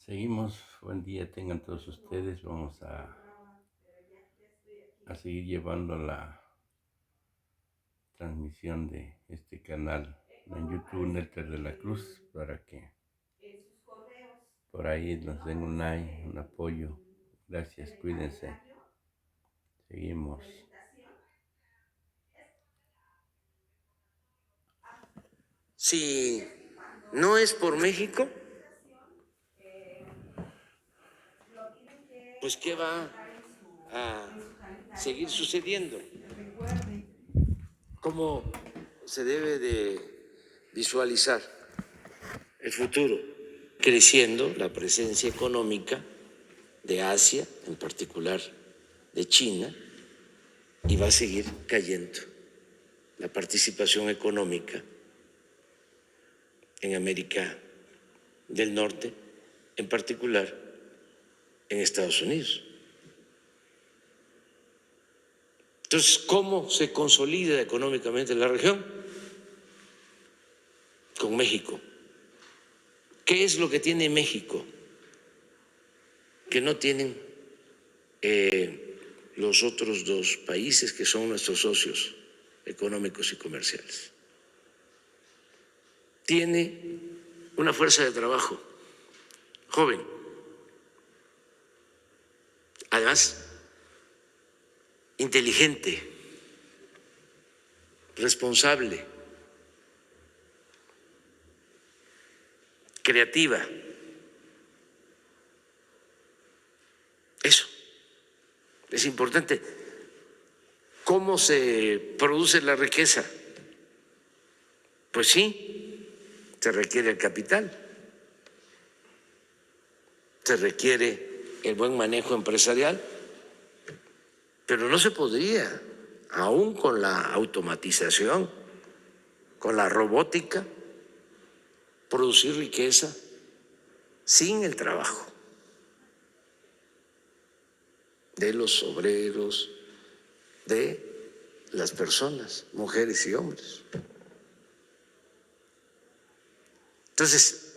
Seguimos, buen día tengan todos ustedes. Vamos a seguir llevando la transmisión de este canal en YouTube, Nelter de la Cruz, para que por ahí nos den un like, un apoyo. Gracias, cuídense. Seguimos. Si no es por México, pues ¿qué va a seguir sucediendo? ¿Cómo se debe de visualizar el futuro? Creciendo la presencia económica de Asia, en particular de China, y va a seguir cayendo la participación económica en América del Norte, en particular en Estados Unidos. Entonces, ¿cómo se consolida económicamente la región? Con México. ¿Qué es lo que tiene México que no tienen los otros dos países que son nuestros socios económicos y comerciales? Tiene una fuerza de trabajo joven, además inteligente, responsable, creativa. Eso es importante. ¿Cómo se produce la riqueza? Pues sí, se requiere el capital, se requiere el buen manejo empresarial, pero no se podría, aún con la automatización, con la robótica, producir riqueza sin el trabajo de los obreros, de las personas, mujeres y hombres. Entonces,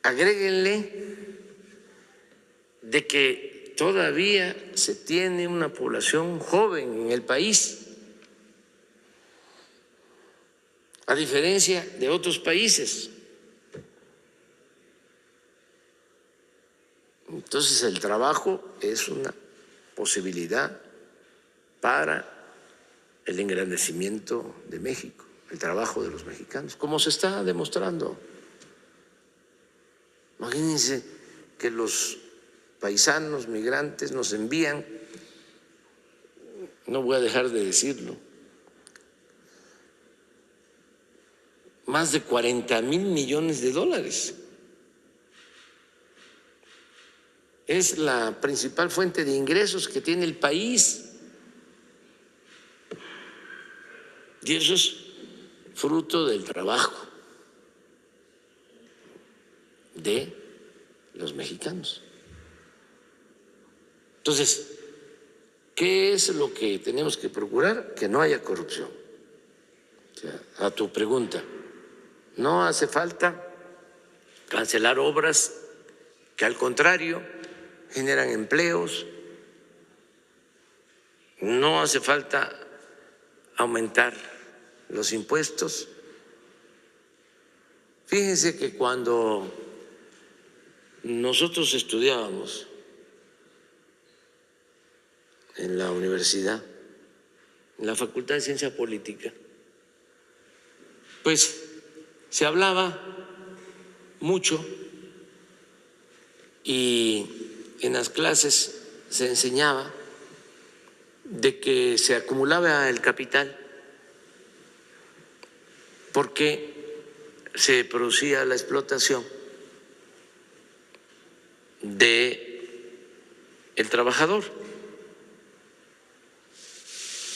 agréguenle de que todavía se tiene una población joven en el país, a diferencia de otros países. Entonces, el trabajo es una posibilidad para el engrandecimiento de México, el trabajo de los mexicanos, como se está demostrando. Imagínense que los paisanos migrantes nos envían, no voy a dejar de decirlo, más de 40,000 millones de dólares. Es la principal fuente de ingresos que tiene el país. Y eso es fruto del trabajo de los mexicanos. Entonces, ¿qué es lo que tenemos que procurar? Que no haya corrupción. O sea, a tu pregunta, no hace falta cancelar obras que al contrario generan empleos, no hace falta aumentar los impuestos. Fíjense que cuando nosotros estudiábamos en la universidad, en la Facultad de Ciencia Política, pues se hablaba mucho y en las clases se enseñaba de que se acumulaba el capital porque se producía la explotación de el trabajador,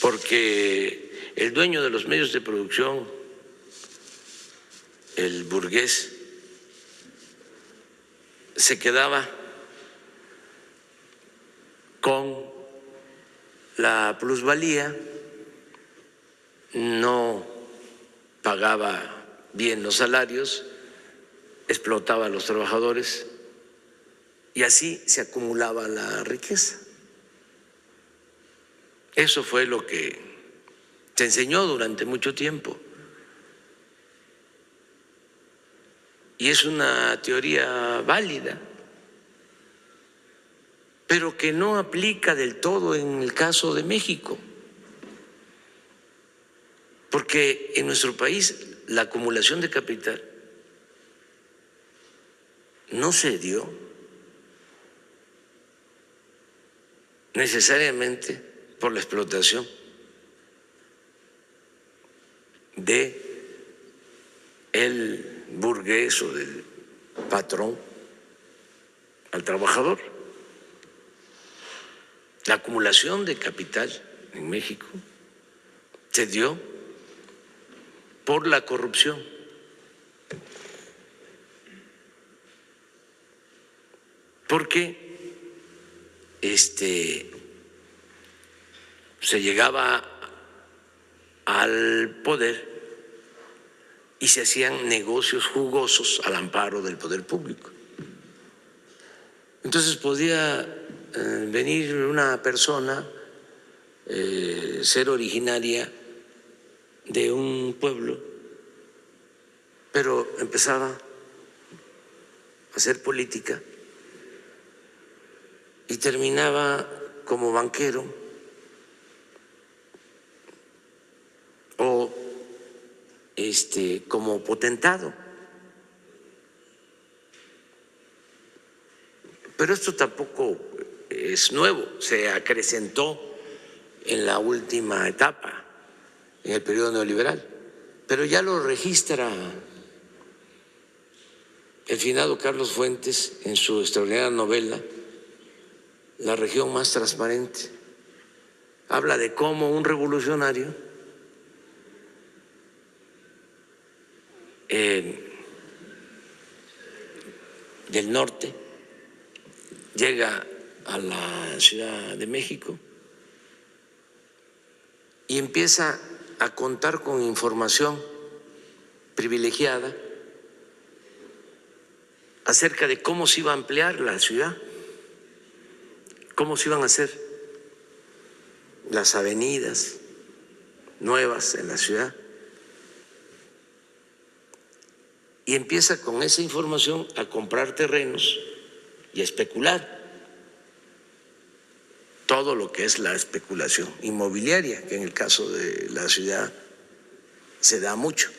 porque el dueño de los medios de producción, el burgués, se quedaba con la plusvalía, no pagaba bien los salarios explotaba a los trabajadores y así se acumulaba la riqueza. Eso fue lo que se enseñó durante mucho tiempo. Y es una teoría válida, pero que no aplica del todo en el caso de México, porque en nuestro país la acumulación de capital no se dio necesariamente por la explotación de el burgués o del patrón al trabajador. La acumulación de capital en México se dio por la corrupción. Porque se llegaba al poder y se hacían negocios jugosos al amparo del poder público. Entonces podía venir una persona, ser originaria de un pueblo, pero empezaba a hacer política y terminaba como banquero o como potentado. Pero esto tampoco es nuevo, se acrecentó en la última etapa, en el periodo neoliberal, pero ya lo registra el finado Carlos Fuentes en su extraordinaria novela La región más transparente. Habla de cómo un revolucionario del norte llega a la Ciudad de México y empieza a contar con información privilegiada acerca de cómo se iba a ampliar la ciudad, cómo se iban a hacer las avenidas nuevas en la ciudad. Y empieza con esa información a comprar terrenos y a especular todo lo que es la especulación inmobiliaria, que en el caso de la ciudad se da mucho.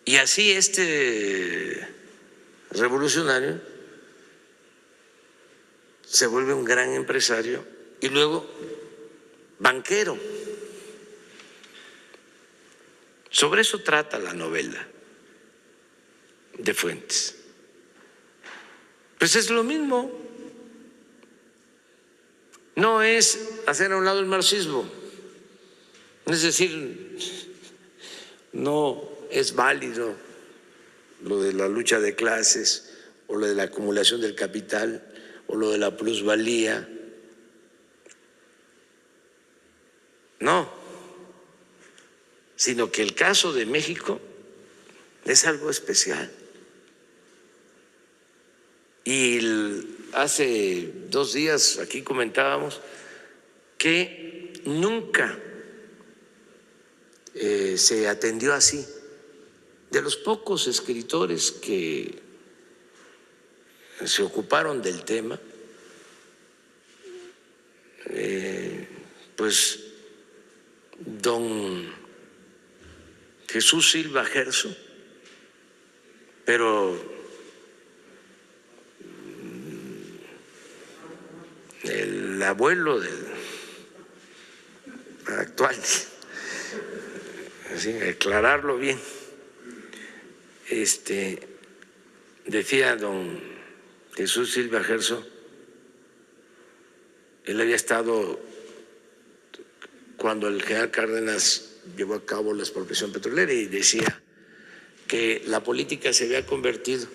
Y así este revolucionario se vuelve un gran empresario y luego banquero. Sobre eso trata la novela de Fuentes. Pues es lo mismo. No es hacer a un lado el marxismo. Es decir, no es válido lo de la lucha de clases o lo de la acumulación del capital o lo de la plusvalía. No, sino que el caso de México es algo especial. Y hace 2 días aquí comentábamos que nunca se atendió así. De los pocos escritores que se ocuparon del tema, pues don Jesús Silva Gerso, pero el abuelo del actual, así, aclararlo bien, decía don Jesús Silva Gerso, él había estado cuando el general Cárdenas llevó a cabo la expropiación petrolera y decía que la política se había convertido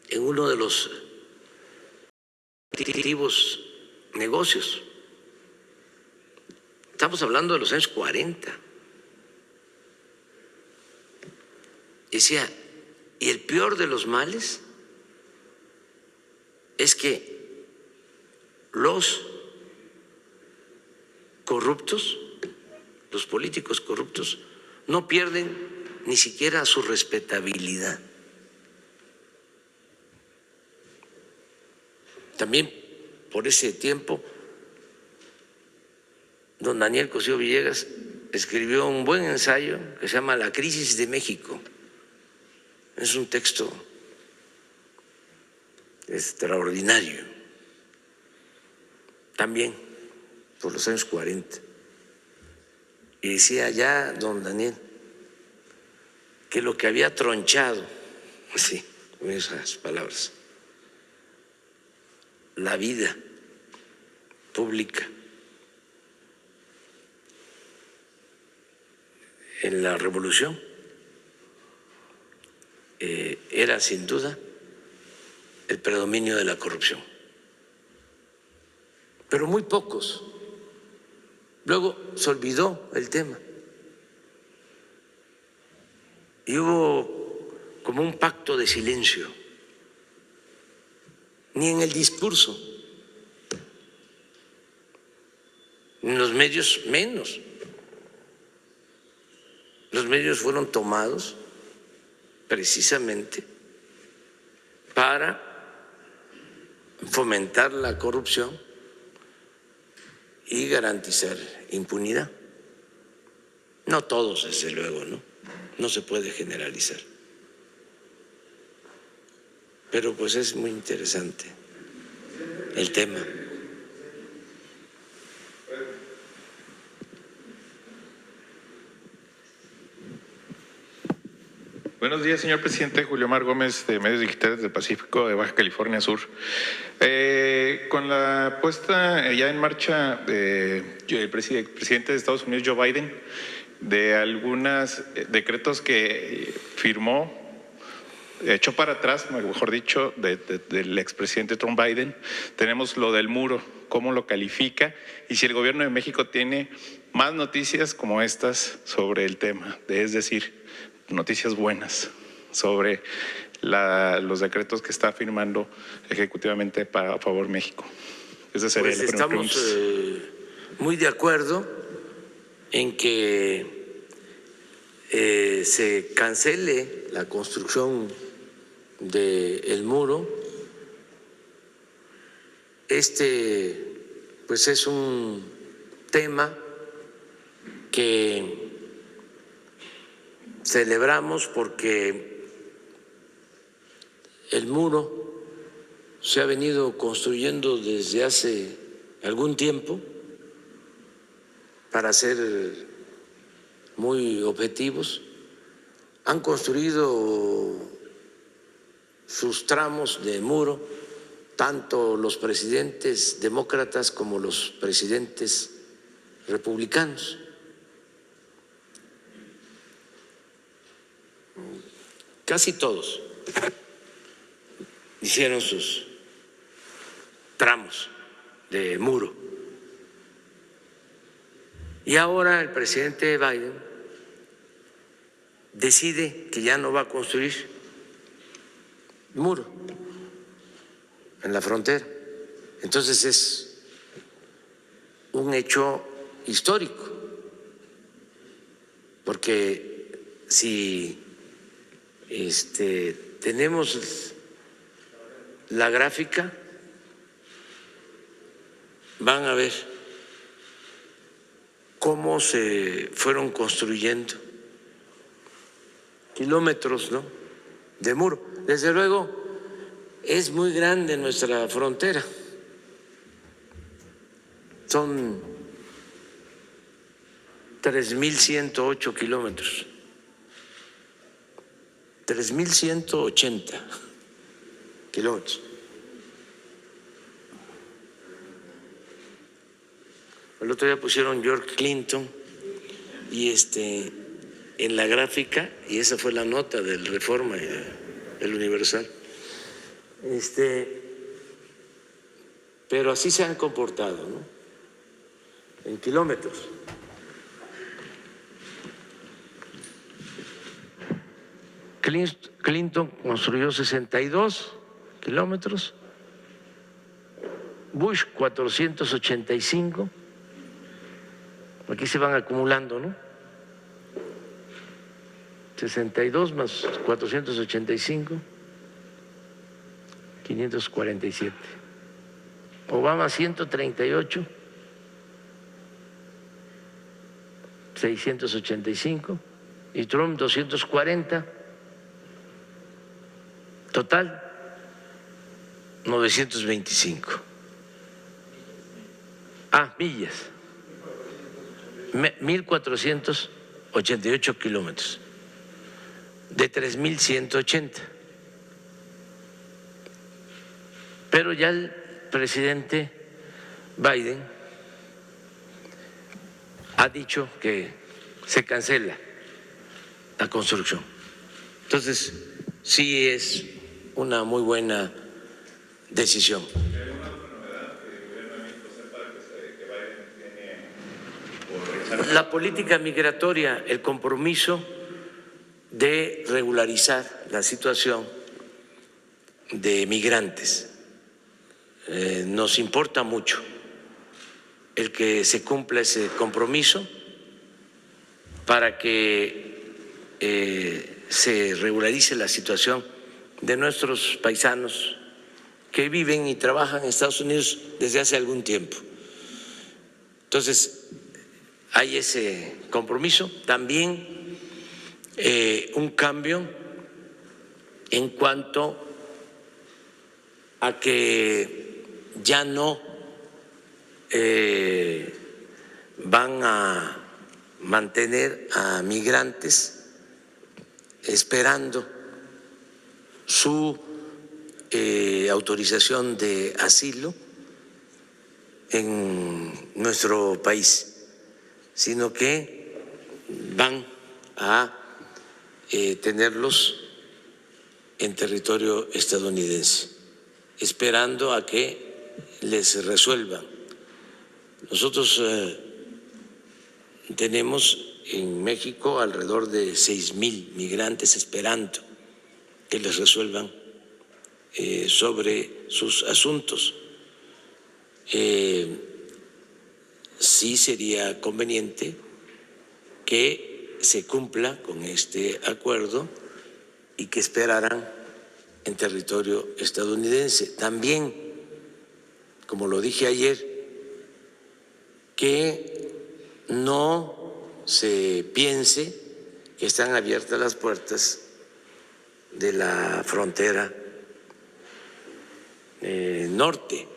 en uno de los activos negocios. Estamos hablando de los años 40. Decía, y el peor de los males es que los corruptos, los políticos corruptos, no pierden ni siquiera su respetabilidad. También por ese tiempo, don Daniel Cosío Villegas escribió un buen ensayo que se llama La crisis de México. Es un texto extraordinario, también por los años 40. Y decía ya don Daniel que lo que había tronchado, así, con esas palabras, la vida pública en la revolución era sin duda el predominio de la corrupción. Pero muy pocos. Luego se olvidó el tema. Y hubo como un pacto de silencio. Ni en el discurso, ni en los medios menos. Los medios fueron tomados precisamente para fomentar la corrupción y garantizar impunidad. No todos, desde luego, ¿no? No se puede generalizar. Pero pues es muy interesante el tema. Buenos días, señor presidente. Julio Mar Gómez, de Medios Digitales del Pacífico de Baja California Sur. Con la puesta ya en marcha del presidente de Estados Unidos, Joe Biden, de algunos decretos que firmó, echó para atrás, mejor dicho, del expresidente Trump Biden, tenemos lo del muro, cómo lo califica y si el gobierno de México tiene más noticias como estas sobre el tema, es decir, noticias buenas sobre los decretos que está firmando ejecutivamente a favor de México. Esa sería pues la primera pregunta. estamos muy de acuerdo en que se cancele la construcción del muro. Pues es un tema que celebramos porque el muro se ha venido construyendo desde hace algún tiempo. Para ser muy objetivos, han construido sus tramos de muro tanto los presidentes demócratas como los presidentes republicanos. Casi todos hicieron sus tramos de muro. Y ahora el presidente Biden decide que ya no va a construir muro en la frontera. Entonces es un hecho histórico, porque si tenemos la gráfica, van a ver cómo se fueron construyendo kilómetros, ¿no?, de muro. Desde luego, es muy grande nuestra frontera. Son 3.108 kilómetros. 3.180 kilómetros. El otro día pusieron George Clinton y en la gráfica, y esa fue la nota del Reforma y del Universal. Pero así se han comportado, ¿no?, en kilómetros. Clinton construyó 62 kilómetros, Bush 485, aquí se van acumulando, ¿no? 62 más 485, 547. Obama 138, 685 y Trump 240. Total 925. Millas. 1.488 kilómetros de 3.180. Pero ya el presidente Biden ha dicho que se cancela la construcción. Entonces, sí es una muy buena decisión. La política migratoria, el compromiso de regularizar la situación de migrantes. Nos importa mucho el que se cumpla ese compromiso para que se regularice la situación de nuestros paisanos que viven y trabajan en Estados Unidos desde hace algún tiempo. Entonces, hay ese compromiso. También un cambio en cuanto a que ya no van a mantener a migrantes esperando su autorización de asilo en nuestro país, sino que van a tenerlos en territorio estadounidense, esperando a que les resuelvan. Nosotros tenemos en México alrededor de 6,000 migrantes esperando que les resuelvan sobre sus asuntos. Sí sería conveniente que se cumpla con este acuerdo y que esperaran en territorio estadounidense. También, como lo dije ayer, que no se piense que están abiertas las puertas de la frontera norte,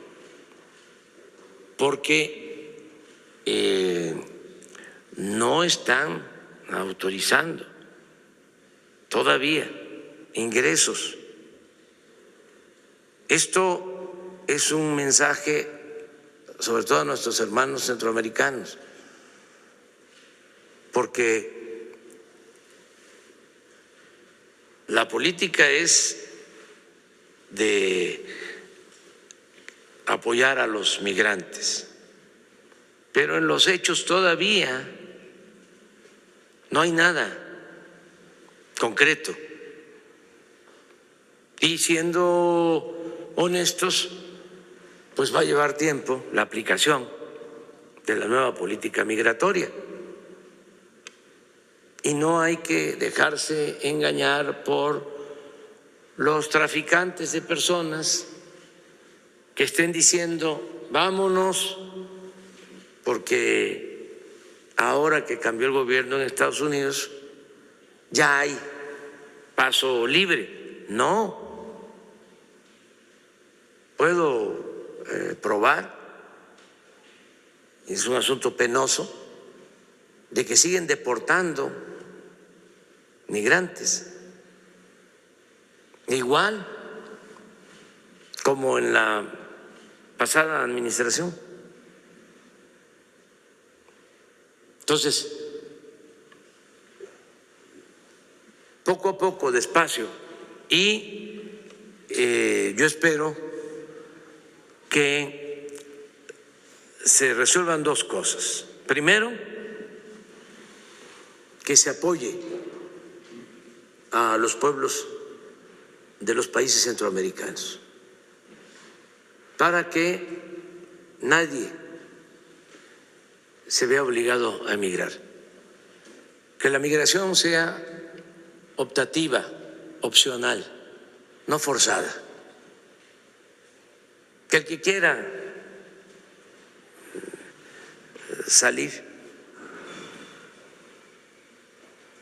porque no están autorizando todavía ingresos. Esto es un mensaje sobre todo a nuestros hermanos centroamericanos, porque la política es de apoyar a los migrantes, pero en los hechos todavía no hay nada concreto. Y siendo honestos, pues va a llevar tiempo la aplicación de la nueva política migratoria. Y no hay que dejarse engañar por los traficantes de personas que estén diciendo vámonos porque ahora que cambió el gobierno en Estados Unidos ya hay paso libre. No, puedo probar, es un asunto penoso, de que siguen deportando migrantes, igual como en la pasada administración. Entonces, poco a poco, despacio, y yo espero que se resuelvan dos cosas. Primero, que se apoye a los pueblos de los países centroamericanos para que nadie se vea obligado a emigrar, que la migración sea optativa, opcional, no forzada, que el que quiera salir,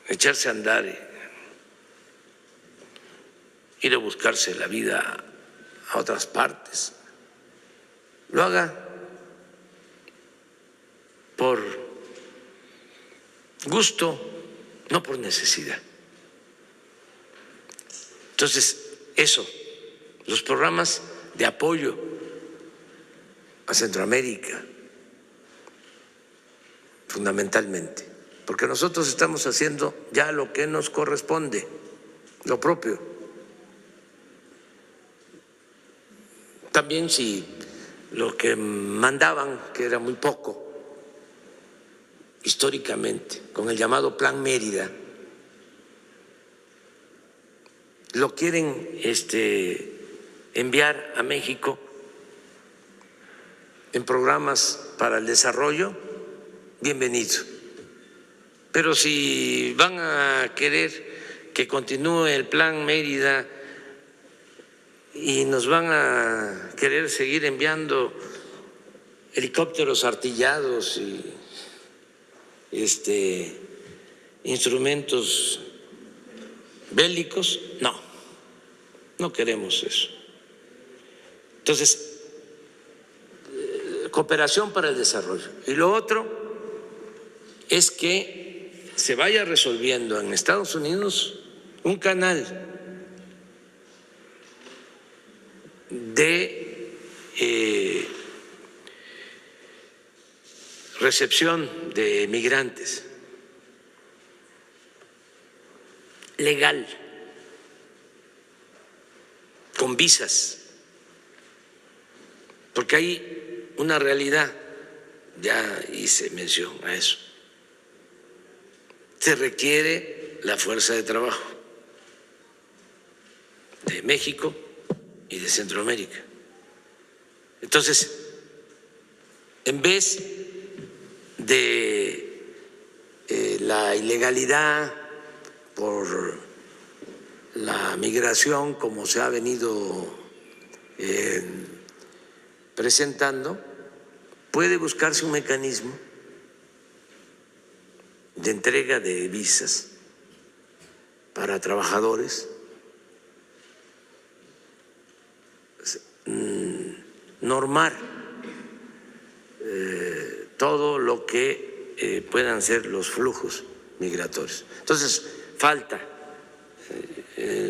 echarse a andar, ir a buscarse la vida a otras partes, lo haga por gusto, no por necesidad. Entonces, eso, los programas de apoyo a Centroamérica, fundamentalmente, porque nosotros estamos haciendo ya lo que nos corresponde, lo propio. También si lo que mandaban, que era muy poco, históricamente, con el llamado Plan Mérida, lo quieren enviar a México en programas para el desarrollo, bienvenido. Pero si van a querer que continúe el Plan Mérida y nos van a querer seguir enviando helicópteros artillados y instrumentos bélicos, no queremos eso. Entonces, cooperación para el desarrollo. Y lo otro es que se vaya resolviendo en Estados Unidos un canal de recepción de migrantes legal, con visas, porque hay una realidad, ya hice mención a eso, se requiere la fuerza de trabajo de México y de Centroamérica. Entonces, en vez de la ilegalidad por la migración como se ha venido presentando, puede buscarse un mecanismo de entrega de visas para trabajadores, normar todo lo que puedan ser los flujos migratorios. Entonces, falta,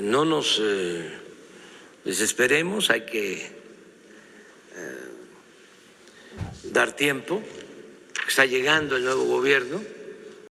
no nos desesperemos, hay que dar tiempo, está llegando el nuevo gobierno.